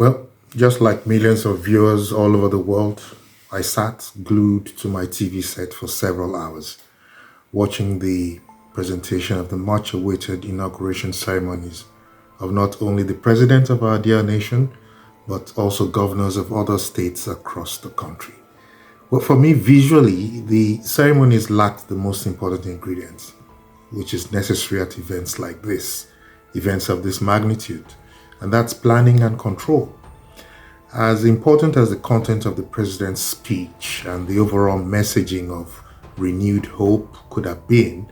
Well, just like millions of viewers all over the world, I sat glued to my TV set for several hours, watching the presentation of the much awaited inauguration ceremonies of not only the president of our dear nation, but also governors of other states across the country. Well, for me, visually, the ceremonies lacked the most important ingredients, which is necessary at events like this, events of this magnitude, and that's planning and control. As important as the content of the president's speech and the overall messaging of renewed hope could have been,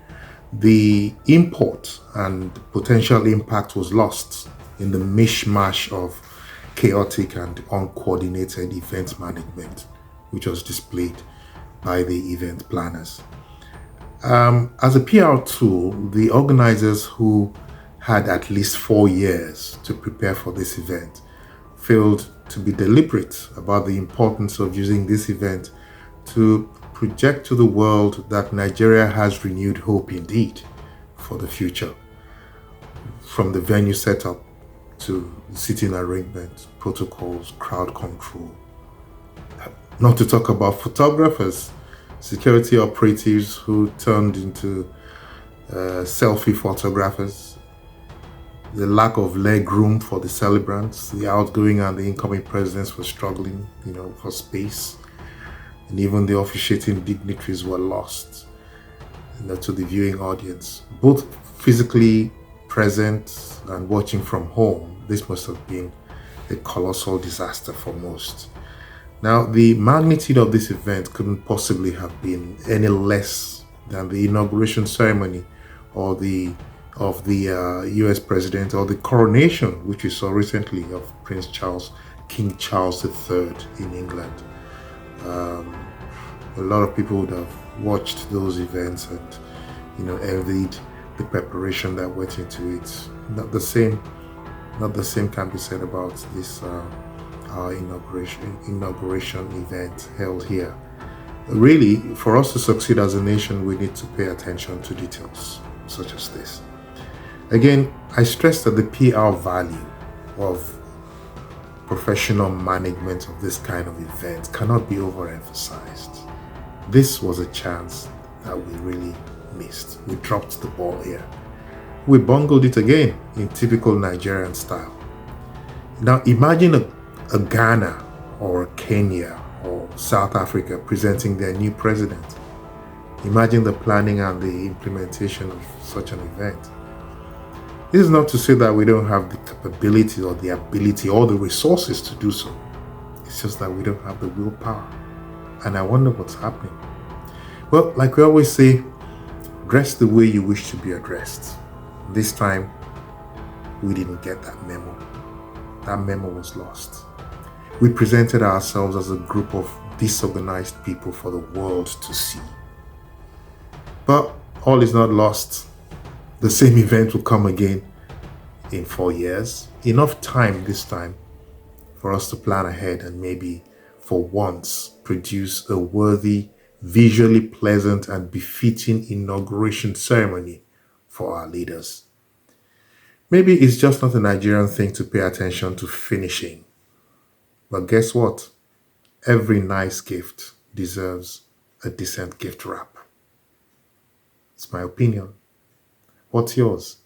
the import and potential impact was lost in the mishmash of chaotic and uncoordinated event management, which was displayed by the event planners. As a PR tool, the organizers who had at least 4 years to prepare for this event failed to be deliberate about the importance of using this event to project to the world that Nigeria has renewed hope indeed for the future, from the venue setup to seating arrangements, protocols, crowd control. Not to talk about photographers, security operatives who turned into selfie photographers, the lack of leg room for the celebrants, the outgoing and the incoming presidents were struggling, for space, and even the officiating dignitaries were lost, to the viewing audience, both physically present and watching from home. This must have been a colossal disaster for most. Now, the magnitude of this event couldn't possibly have been any less than the inauguration ceremony or the of the U.S. president, or the coronation, which we saw recently, of King Charles III in England. A lot of people would have watched those events and, envied the preparation that went into it. Not the same can be said about this our inauguration event held here. Really, for us to succeed as a nation, we need to pay attention to details such as this. Again, I stress that the PR value of professional management of this kind of event cannot be overemphasized. This was a chance that we really missed. We dropped the ball here. We bungled it again in typical Nigerian style. Now imagine a Ghana or Kenya or South Africa presenting their new president. Imagine the planning and the implementation of such an event. This is not to say that we don't have the capability or the ability or the resources to do so. It's just that we don't have the willpower. And I wonder what's happening. Well, like we always say, dress the way you wish to be addressed. This time, we didn't get that memo. That memo was lost. We presented ourselves as a group of disorganized people for the world to see. But all is not lost. The same event will come again in 4 years. Enough time this time for us to plan ahead and maybe for once produce a worthy, visually pleasant and befitting inauguration ceremony for our leaders. Maybe it's just not a Nigerian thing to pay attention to finishing. But guess what? Every nice gift deserves a decent gift wrap. It's my opinion. What's yours?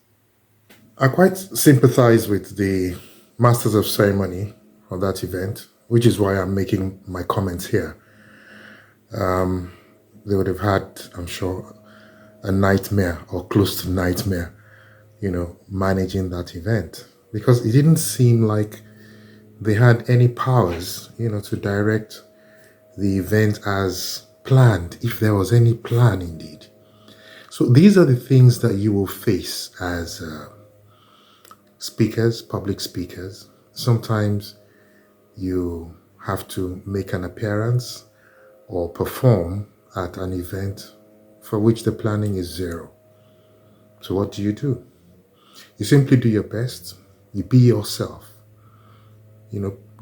I quite sympathize with the Masters of Ceremony of that event, which is why I'm making my comments here. They would have had, I'm sure, a nightmare or close to nightmare, managing that event, because it didn't seem like they had any powers, to direct the event as planned, if there was any plan indeed. So these are the things that you will face as speakers, public speakers. Sometimes you have to make an appearance or perform at an event for which the planning is zero. So what do? You simply do your best. You be yourself.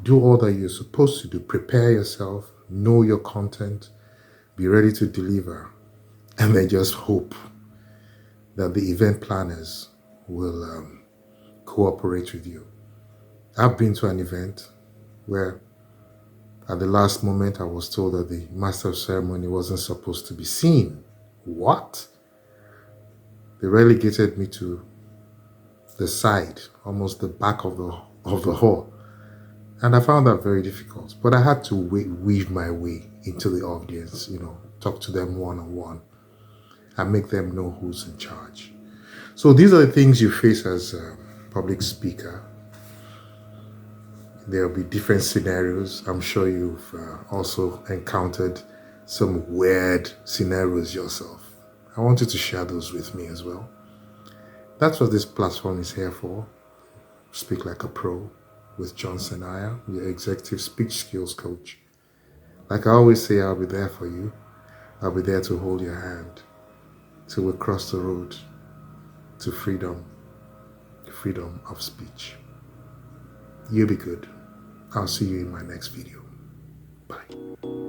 Do all that you're supposed to do. Prepare yourself, know your content, be ready to deliver, and then just hope that the event planners will cooperate with you. I've been to an event where at the last moment I was told that the master of ceremony wasn't supposed to be seen. What? They relegated me to the side, almost the back of the hall. And I found that very difficult. But I had to weave my way into the audience, talk to them one on one and make them know who's in charge. So these are the things you face as a public speaker. There'll be different scenarios. I'm sure you've also encountered some weird scenarios yourself. I want you to share those with me as well. That's what this platform is here for. Speak Like a Pro with John Senaya, your executive speech skills coach. Like I always say, I'll be there for you. I'll be there to hold your hand till we cross the road to freedom of speech. You be good. I'll see you in my next video. Bye.